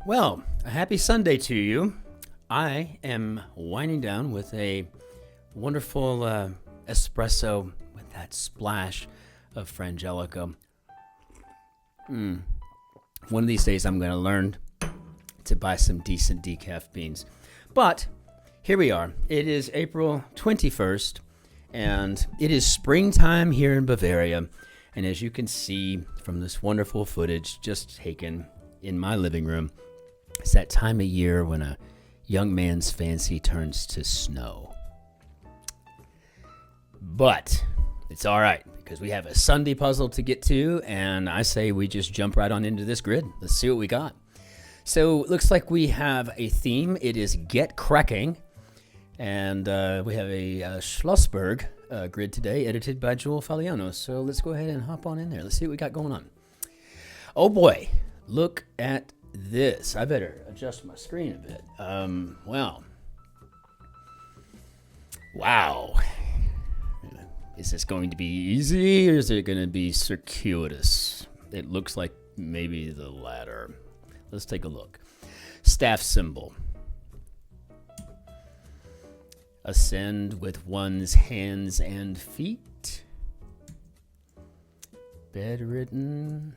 Well, a happy Sunday to you. I am winding down with a wonderful espresso with that splash of Frangelico. One of these days I'm going to learn to buy some decent decaf beans. But here we are. It is April 21st, and it is springtime here in Bavaria. And as you can see from this wonderful footage just taken in my living room, it's that time of year when a young man's fancy turns to snow. But it's all right, because we have a Sunday puzzle to get to, and I say we just jump right on into this grid. Let's see what we got. So it looks like we have a theme. It is Get Cracking, and we have a Schlossberg grid today, edited by Joel Faliano. So let's go ahead and hop on in there. Let's see what we got going on. Oh boy, look at this. I better adjust my screen a bit. Well, wow. Is this going to be easy, or is it going to be circuitous? It looks like maybe the latter. Let's take a look. Staff symbol. Ascend with one's hands and feet. Bedridden.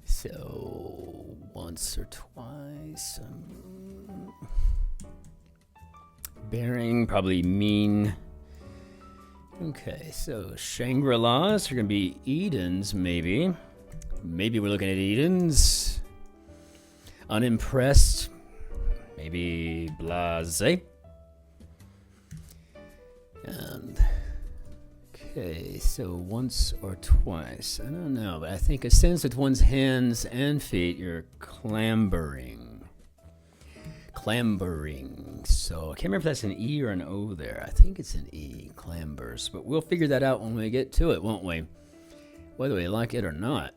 So once or twice. Bearing, probably mean. Okay, so Shangri-Las are going to be Edens, maybe. Maybe we're looking at Edens. Unimpressed. Maybe blasé. And okay, so once or twice. I don't know, but I think ascends with one's hands and feet. You're clambering. So I can't remember if that's an E or an O there. I think it's an E, clambers. But we'll figure that out when we get to it, won't we? Whether we like it or not.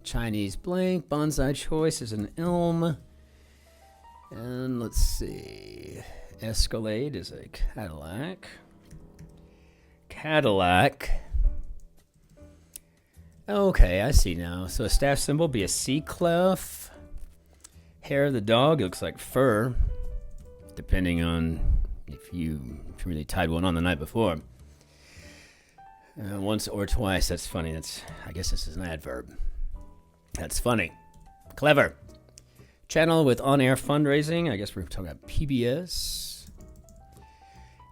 Chinese blank, bonsai choice is an elm. And let's see. Escalade is a Cadillac. Okay, I see now. So a staff symbol be a C clef. Hair of the dog, it looks like fur, depending on if you really tied one on the night before. Once or twice, that's funny. I guess this is an adverb. That's funny. Clever. Channel with on-air fundraising. I guess we're talking about PBS.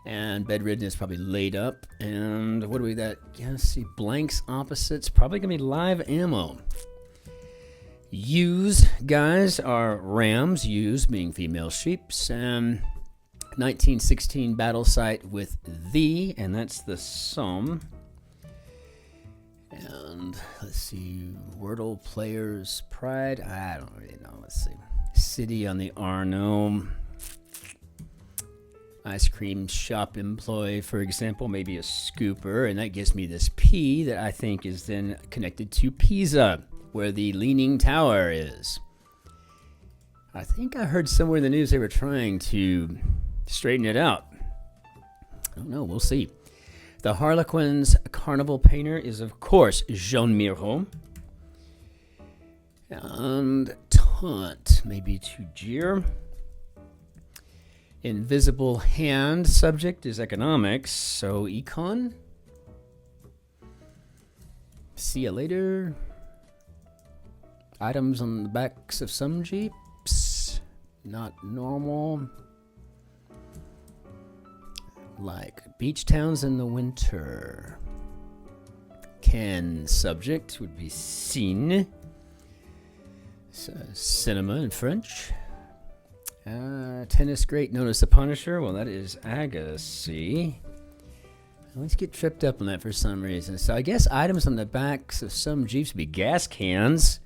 And bedridden is probably laid up. And what do we got? Yeah, let's see. Blanks, opposites. Probably going to be live ammo. Ewes, guys, are rams. Ewes being female sheeps. 1916 battle site with thee, and that's the Somme. And let's see. Wordle players' pride. I don't really know. Let's see. City on the Arno. Ice cream shop employee, for example, maybe a scooper, and that gives me this P that I think is then connected to Pisa, where the Leaning Tower is. I think I heard somewhere in the news they were trying to straighten it out. I don't know, we'll see. The Harlequin's carnival painter is, of course, Jean Miro. And taunt, maybe to jeer. Invisible hand subject is economics, so econ. See you later. Items on the backs of some Jeeps. Not normal. Like beach towns in the winter. Can subject would be Cin. So, cinema in French. Tennis great known as the Punisher. Well, that is Agassi. I always get tripped up on that for some reason. So I guess items on the backs of some Jeeps would be gas cans.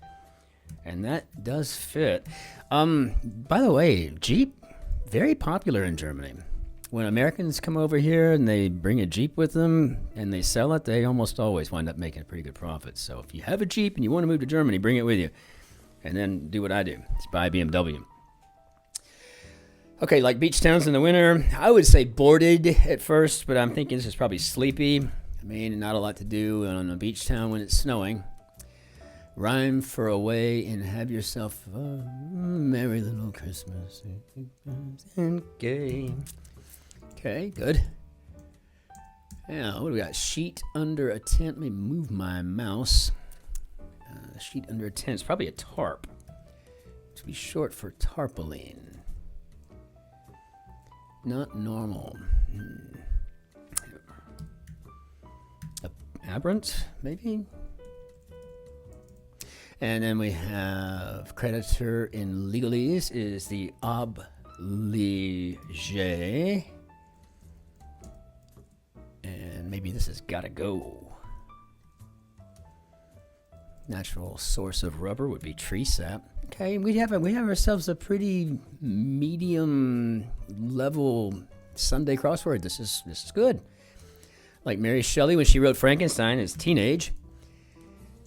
And that does fit. By the way, Jeep, very popular in Germany. When Americans come over here and they bring a Jeep with them and they sell it, they almost always wind up making a pretty good profit. So if you have a Jeep and you want to move to Germany, bring it with you. And then do what I do. Just buy a BMW. Okay, like beach towns in the winter, I would say boarded at first, but I'm thinking this is probably sleepy. I mean, not a lot to do on a beach town when it's snowing. Rhyme for away and have yourself a merry little Christmas and gay. Okay, good. Now, what do we got? Sheet under a tent. Let me move my mouse. Sheet under a tent. It's probably a tarp. To be short for tarpaulin. Not normal. Aberrant, maybe? And then we have creditor in legalese is the obligé. And maybe this has got to go. Natural source of rubber would be tree sap. Okay, we have ourselves a pretty medium level Sunday crossword. This is good. Like Mary Shelley when she wrote Frankenstein as teenage.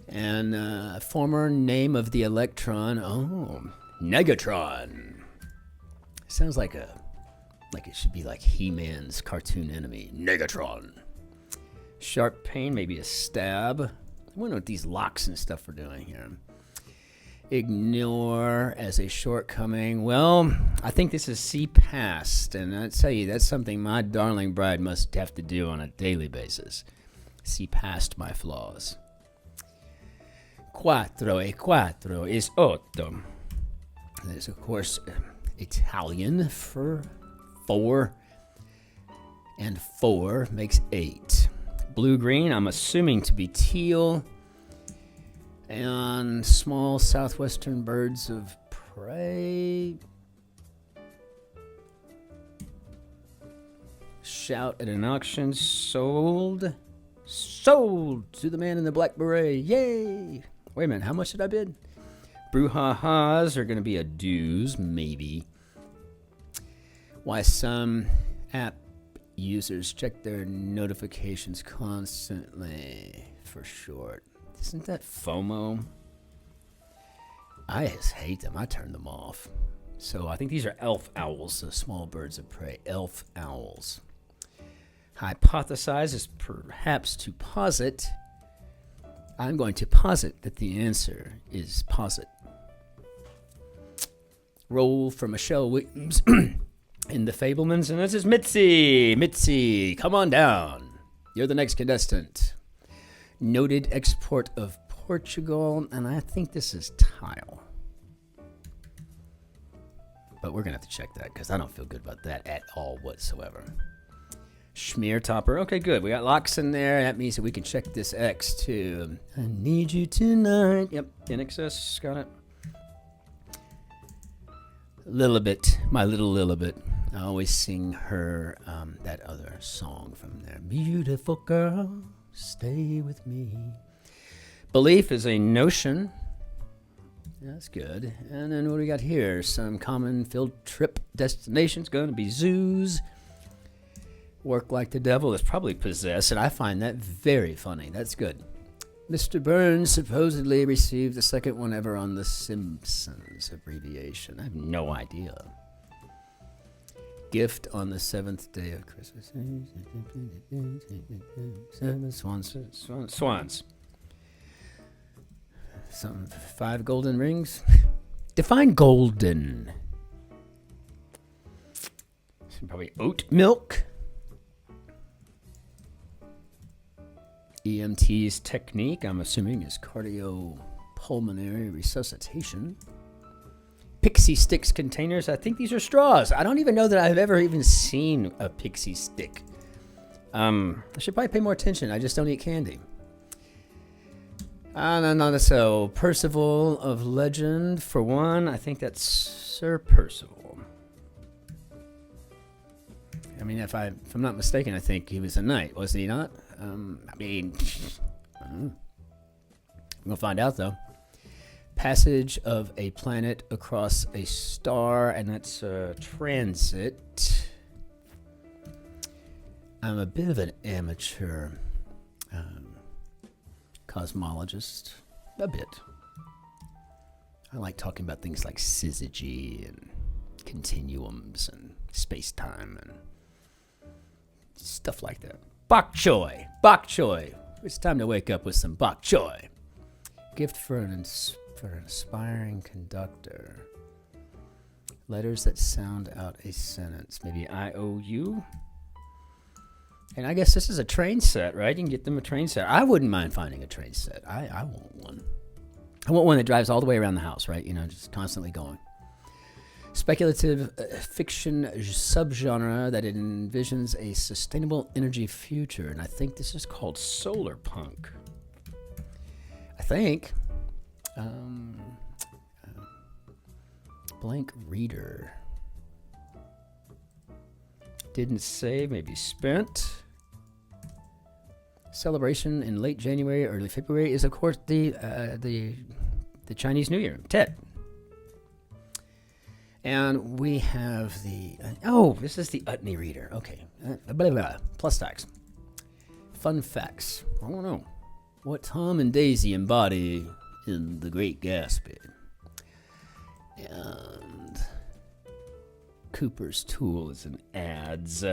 And former name of the electron. Oh, negatron. Sounds like it should be like He-Man's cartoon enemy, Negatron. Sharp pain, maybe a stab. I wonder what these locks and stuff are doing here. Ignore as a shortcoming. Well, I think this is see past, and I tell you, that's something my darling bride must have to do on a daily basis. See past my flaws. Quattro e quattro is otto. That is, of course, Italian for 4, and 4 makes 8. Blue-green, I'm assuming to be teal. And small southwestern birds of prey. Shout at an auction. Sold to the man in the black beret. Yay! Wait a minute, how much did I bid? Brouhahas are going to be a dues, maybe. Why some app users check their notifications constantly, for short. Isn't that FOMO? I just hate them. I turn them off. So I think these are elf owls, the small birds of prey. Elf owls. Hypothesize is perhaps to posit. I'm going to posit that the answer is posit. Roll from Michelle Williams in The Fablemans, and this is Mitzi. Mitzi, come on down. You're the next contestant. Noted export of Portugal, and I think this is tile. But we're going to have to check that because I don't feel good about that at all whatsoever. Schmear topper. Okay, good. We got locks in there. That means that we can check this X too. I need you tonight. Yep, in excess. Got it. Lilibet, my little Lilibet. I always sing her that other song from there. Beautiful girl. Stay with me. Belief is a notion. That's good. And then what do we got here? Some common field trip destinations. Going to be zoos. Work like the devil is probably possessed, and I find that very funny. That's good. Mr. Burns supposedly received the second one ever on The Simpsons abbreviation. I have no idea. Gift on the 7th day of Christmas. Swans. Some 5 golden rings. Define golden. Probably oat milk. EMT's technique, I'm assuming, is cardiopulmonary resuscitation. Pixie sticks containers. I think these are straws. I don't even know that I've ever even seen a pixie stick. I should probably pay more attention. I just don't eat candy. No. So Percival of Legend for one. I think that's Sir Percival. I mean, if I'm not mistaken, I think he was a knight, was he not? I'm gonna find out though. Passage of a planet across a star, and that's a transit. I'm a bit of an amateur cosmologist, a bit. I like talking about things like syzygy and continuums and space-time and stuff like that. Bok choy. It's time to wake up with some bok choy. Gift for an aspiring conductor. Letters that sound out a sentence. Maybe IOU. And I guess this is a train set, right? You can get them a train set. I wouldn't mind finding a train set. I want one. I want one that drives all the way around the house, right? You know, just constantly going. Speculative fiction subgenre that envisions a sustainable energy future. And I think this is called solar punk. I think. Blank reader. Didn't say, maybe spent. Celebration in late January, early February is, of course, the Chinese New Year, Tet. And we have the, this is the Utney reader. Okay. Blah, blah. Plus tax. Fun facts. I don't know what Tom and Daisy embody in The Great Gatsby. And Cooper's Tool is an ads.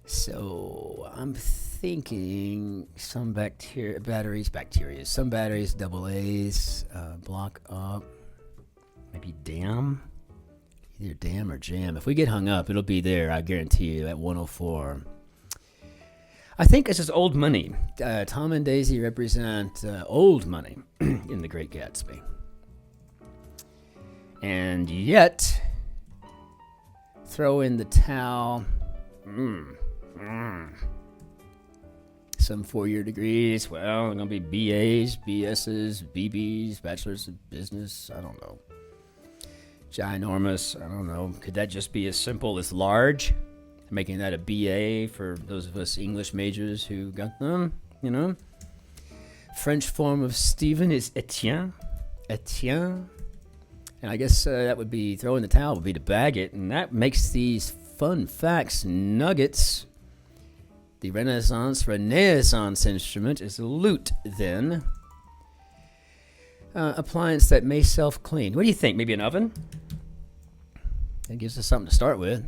So I'm thinking some batteries, some batteries, double A's, block up, maybe damn. Either damn or jam. If we get hung up, it'll be there, I guarantee you, at 104. I think this is old money. Tom and Daisy represent old money in The Great Gatsby. And yet, throw in the towel. Some 4-year degrees. Well, they're going to be BAs, BSs, BBs, Bachelors of Business. I don't know. Ginormous. I don't know. Could that just be as simple as large? Making that a BA for those of us English majors who got them, you know? French form of Stephen is Etienne. Etienne. And I guess that would be, throwing the towel would be to bag it. And that makes these fun facts nuggets. The Renaissance instrument is a lute, then. Appliance that may self-clean. What do you think? Maybe an oven? That gives us something to start with.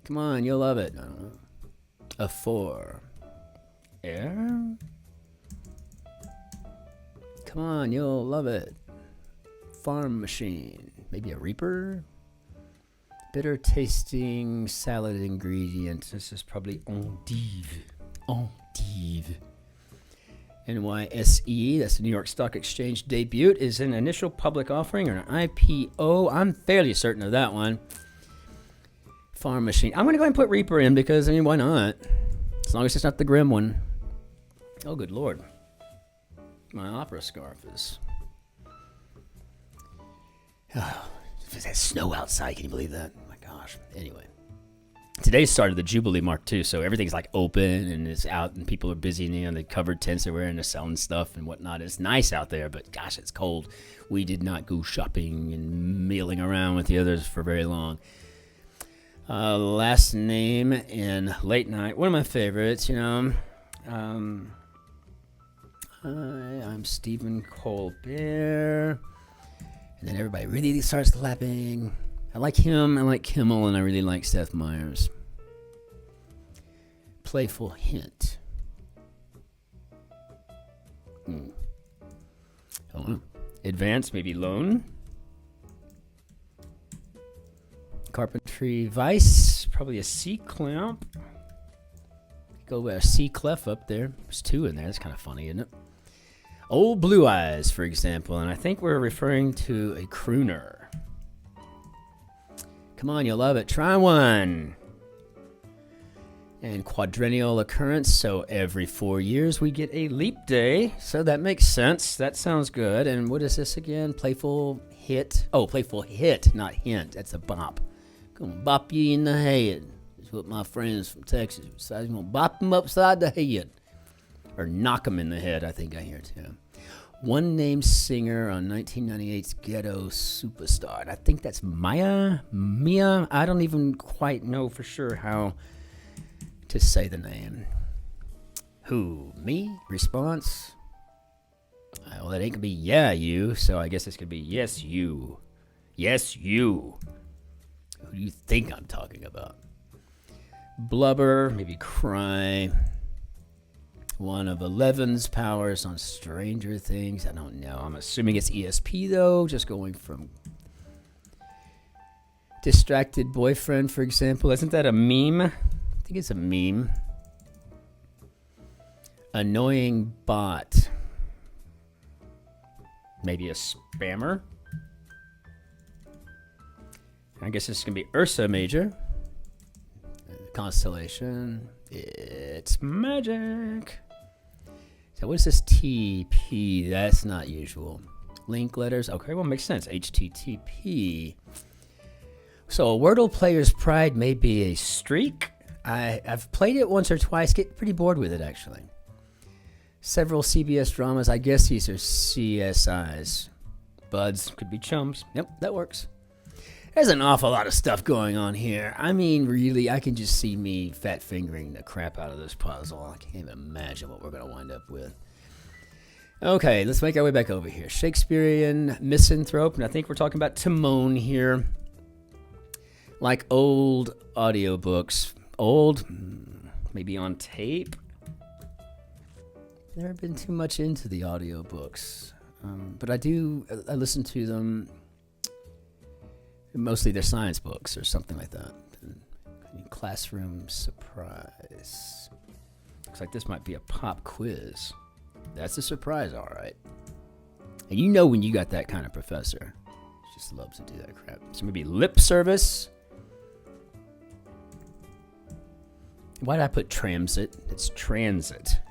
Come on, you'll love it. I don't know. A 4. Air? Come on, you'll love it. Farm machine. Maybe a reaper? Bitter tasting salad ingredient. This is probably endive. Endive. NYSE, that's the New York Stock Exchange debut, is an initial public offering or an IPO. I'm fairly certain of that one. Farm machine. I'm going to go ahead and put Reaper in because, I mean, why not? As long as it's not the grim one. Oh, good Lord. My opera scarf is... Oh, there's snow outside. Can you believe that? Oh, my gosh. Anyway. Today's started the Jubilee Mark too, so everything's like open and it's out and people are busy, and, you know, the covered tents they're wearing, they're selling stuff and whatnot. It's nice out there, but gosh, it's cold. We did not go shopping and milling around with the others for very long. Last name in late night, one of my favorites, you know. I'm Stephen Colbert. And then everybody really starts clapping. I like him, I like Kimmel, and I really like Seth Meyers. Playful hint. I don't know. Advanced, maybe loan. Carpentry vice, probably a C clamp. Go with a C clef up there. There's 2 in there. That's kind of funny, isn't it? Old Blue Eyes, for example, and I think we're referring to a crooner. Come on, you'll love it. Try one. And quadrennial occurrence, so every 4 years we get a leap day. So that makes sense. That sounds good. And what is this again? Playful hit. Oh, playful hit, not hint. That's a bop. Gonna bop you in the head. That's what my friends from Texas would say. Gonna bop them upside the head. Or knock them in the head, I think I hear too. One named singer on 1998's Ghetto Superstar. And I think that's Mia. I don't even quite know for sure how to say the name. Who? Me? Response? Well, that ain't gonna be yeah, you. So I guess this could be yes, you. Yes, you. Who do you think I'm talking about? Blubber, maybe cry. One of Eleven's powers on Stranger Things. I don't know. I'm assuming it's ESP, though. Just going from distracted boyfriend, for example. Isn't that a meme? I think it's a meme. Annoying bot. Maybe a spammer. I guess this is going to be Ursa Major. Constellation. It's magic. So what is this TP? That's not usual. Link letters. Okay, well, makes sense. HTTP. So a Wordle player's pride may be a streak. I've played it once or twice. Get pretty bored with it, actually. Several CBS dramas. I guess these are CSIs. Buds. Could be chums. Yep, that works. There's an awful lot of stuff going on here. I mean, really, I can just see me fat fingering the crap out of this puzzle. I can't even imagine what we're going to wind up with. Okay, let's make our way back over here. Shakespearean misanthrope, and I think we're talking about Timon here. Like old audiobooks. Old, maybe on tape. Never been too much into the audiobooks. But I listen to them. Mostly they're science books or something like that. Classroom surprise. Looks like this might be a pop quiz. That's a surprise, all right. And you know when you got that kind of professor. She just loves to do that crap. So maybe lip service. Why did I put transit? It's transit.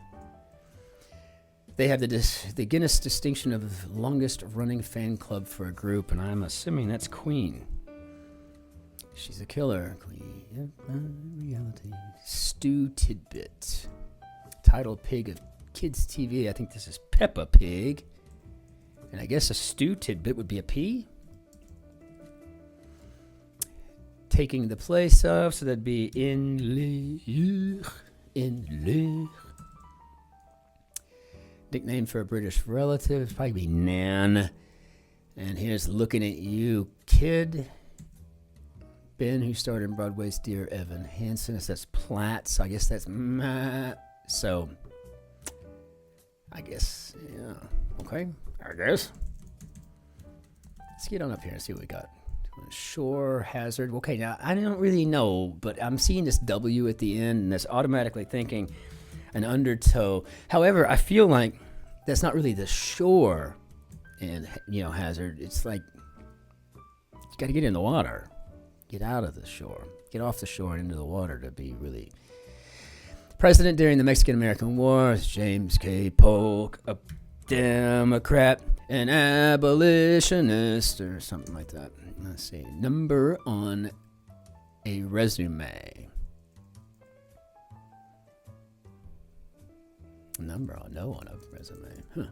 They have the Guinness distinction of longest running fan club for a group, and I'm assuming that's Queen. She's a killer. Queen of reality. Stu Tidbit. Title pig of kids' TV. I think this is Peppa Pig. And I guess a Stu Tidbit would be a P. Taking the place of, so that'd be in le. Nickname for a British relative. It'd probably be Nan. And here's Looking at You, Kid. Ben, who starred in Broadway's Dear Evan Hansen. That's Platt, so I guess that's Matt. So, I guess, yeah. Okay, I guess. Let's get on up here and see what we got. Shore hazard. Okay, now, I don't really know, but I'm seeing this W at the end, and that's automatically thinking an undertow. However, I feel like that's not really the shore and, hazard. It's like, you got to get in the water. Get out of the shore. Get off the shore and into the water to be really... President during the Mexican-American War is James K. Polk, a Democrat, an abolitionist, or something like that. Let's see. Number on a resume. Number on a resume. Huh.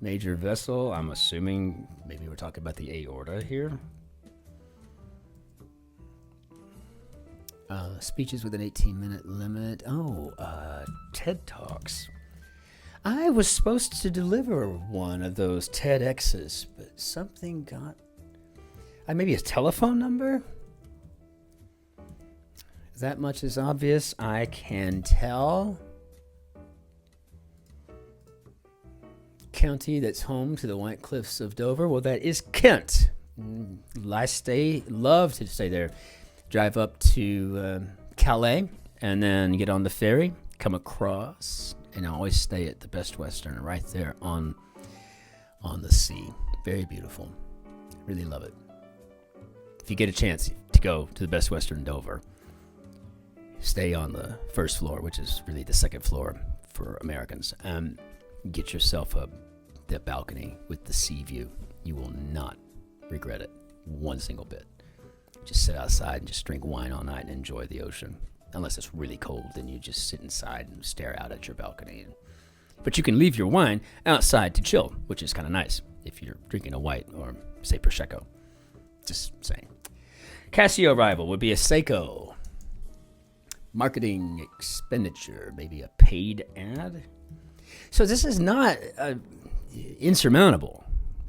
Major vessel. I'm assuming maybe we're talking about the aorta here. Speeches with an 18-minute limit. TED Talks. I was supposed to deliver one of those TEDx's, but something got... maybe a telephone number? That much is obvious. I can tell. County that's home to the White Cliffs of Dover. Well, that is Kent. Love to stay there. Drive up to Calais and then get on the ferry, come across, and I always stay at the Best Western right there on the sea. Very beautiful. Really love it. If you get a chance to go to the Best Western Dover, stay on the first floor, which is really the second floor for Americans. Get yourself the balcony with the sea view. You will not regret it one single bit. Just sit outside and just drink wine all night and enjoy the ocean. Unless it's really cold, then you just sit inside and stare out at your balcony. But you can leave your wine outside to chill, which is kind of nice if you're drinking a white or, say, Prosecco. Just saying. Casio rival would be a Seiko. Marketing expenditure, maybe a paid ad. So this is not insurmountable,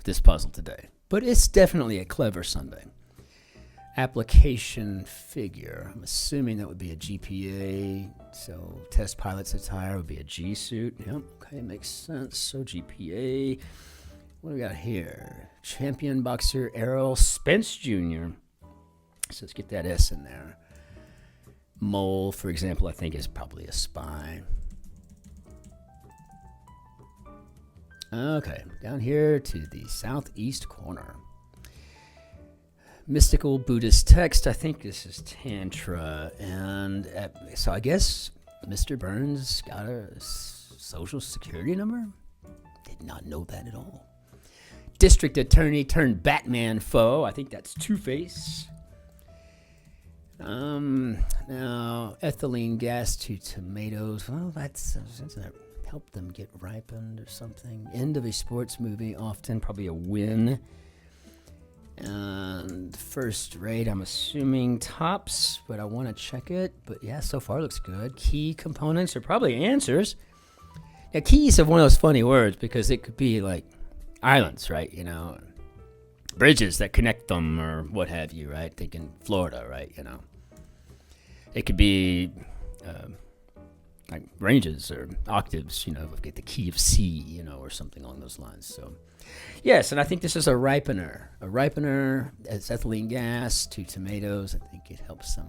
this puzzle today. But it's definitely a clever Sunday. Application figure. I'm assuming that would be a GPA. So test pilot's attire would be a G suit. Yep. Okay, makes sense. So GPA. What do we got here? Champion boxer Errol Spence Jr. So let's get that S in there. Mole, for example, I think is probably a spy. Okay, down here to the southeast corner. Mystical Buddhist text. I think this is Tantra. And so I guess Mr. Burns got a social security number? Did not know that at all. District attorney turned Batman foe. I think that's Two-Face. Now, ethylene gas to tomatoes. Well, that's help them get ripened or something. End of a sports movie, often probably a win. And first rate, I'm assuming tops, but I want to check it. But yeah, so far looks good. Key components are probably answers. Now, keys are one of those funny words because it could be like islands, right? You know, bridges that connect them or what have you, right? Thinking Florida, right? You know, it could be like ranges or octaves, you know, get the key of C, you know, or something along those lines. So, yes, and I think this is a ripener. A ripener, it's ethylene gas to tomatoes. I think it helps them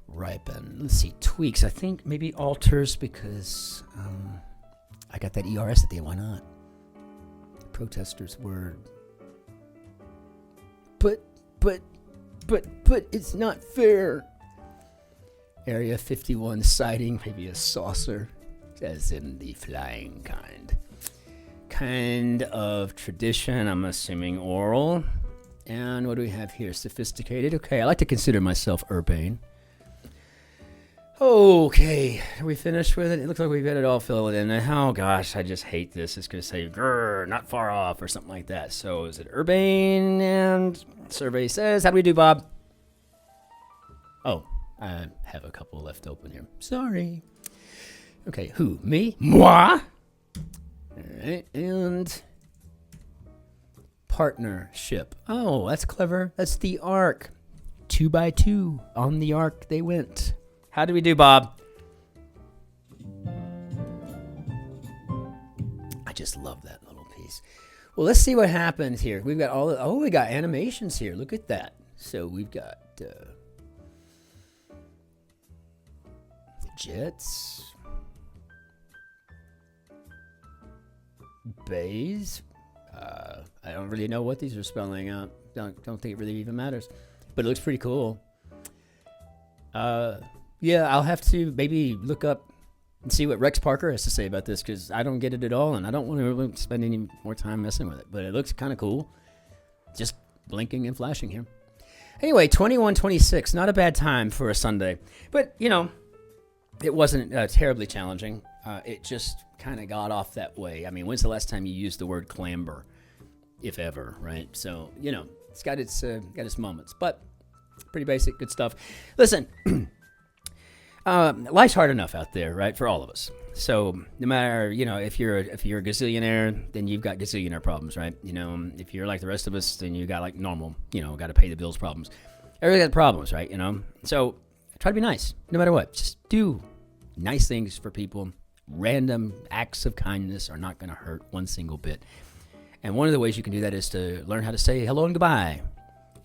ripen. Let's see, tweaks. I think maybe alters because I got that ERS at the end. Why not? Protester's word. But it's not fair. Area 51 sighting, maybe a saucer, as in the flying kind. Kind of tradition, I'm assuming oral. And what do we have here? Sophisticated. Okay, I like to consider myself urbane. Okay, are we finished with it? It looks like we've got it all filled in. Oh gosh, I just hate this. It's going to say, grr, not far off, or something like that. So is it urbane? And survey says, how do we do, Bob? Oh, I have a couple left open here. Sorry. Okay, who? Me? Moi? All right, and partnership. Oh, that's clever. That's the ark. 2 by 2 on the ark they went. How do we do, Bob? I just love that little piece. Well, let's see what happens here. We've got we got animations here. Look at that. So we've got jets, bays. I don't really know what these are spelling out. Don't think it really even matters, but it looks pretty cool. Yeah, I'll have to maybe look up and see what Rex Parker has to say about this because I don't get it at all, and I don't want to really spend any more time messing with it. But it looks kind of cool, just blinking and flashing here. Anyway, 21:26, not a bad time for a Sunday, but you know, it wasn't terribly challenging. It just kind of got off that way. I mean, when's the last time you used the word clamber, if ever, right? So you know, it's got its moments, but pretty basic, good stuff. Listen. Life's hard enough out there, right, for all of us. So no matter, you know, if you're a gazillionaire, then you've got gazillionaire problems, right? You know, if you're like the rest of us, then you got like normal, you know, got to pay the bills problems. Everybody got problems, right? You know, so try to be nice, no matter what. Just do nice things for people. Random acts of kindness are not going to hurt one single bit. And one of the ways you can do that is to learn how to say hello and goodbye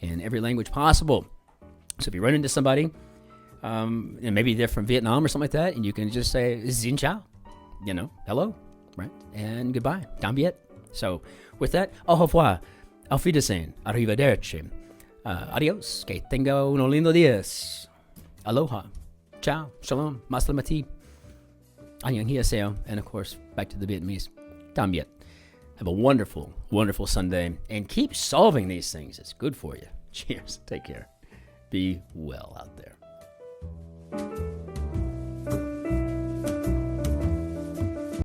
in every language possible. So if you run into somebody, and maybe they're from Vietnam or something like that, and you can just say Xin Chao, you know, hello, right, and goodbye, Tam Viet. So with that, au revoir, auf Wiedersehen, arrivederci, adios, que tenga unos lindo días, aloha, ciao, shalom, maslamati, annyeonghaseyo, and of course, back to the Vietnamese, Tam Viet. Have a wonderful, wonderful Sunday, and keep solving these things. It's good for you. Cheers. Take care. Be well out there.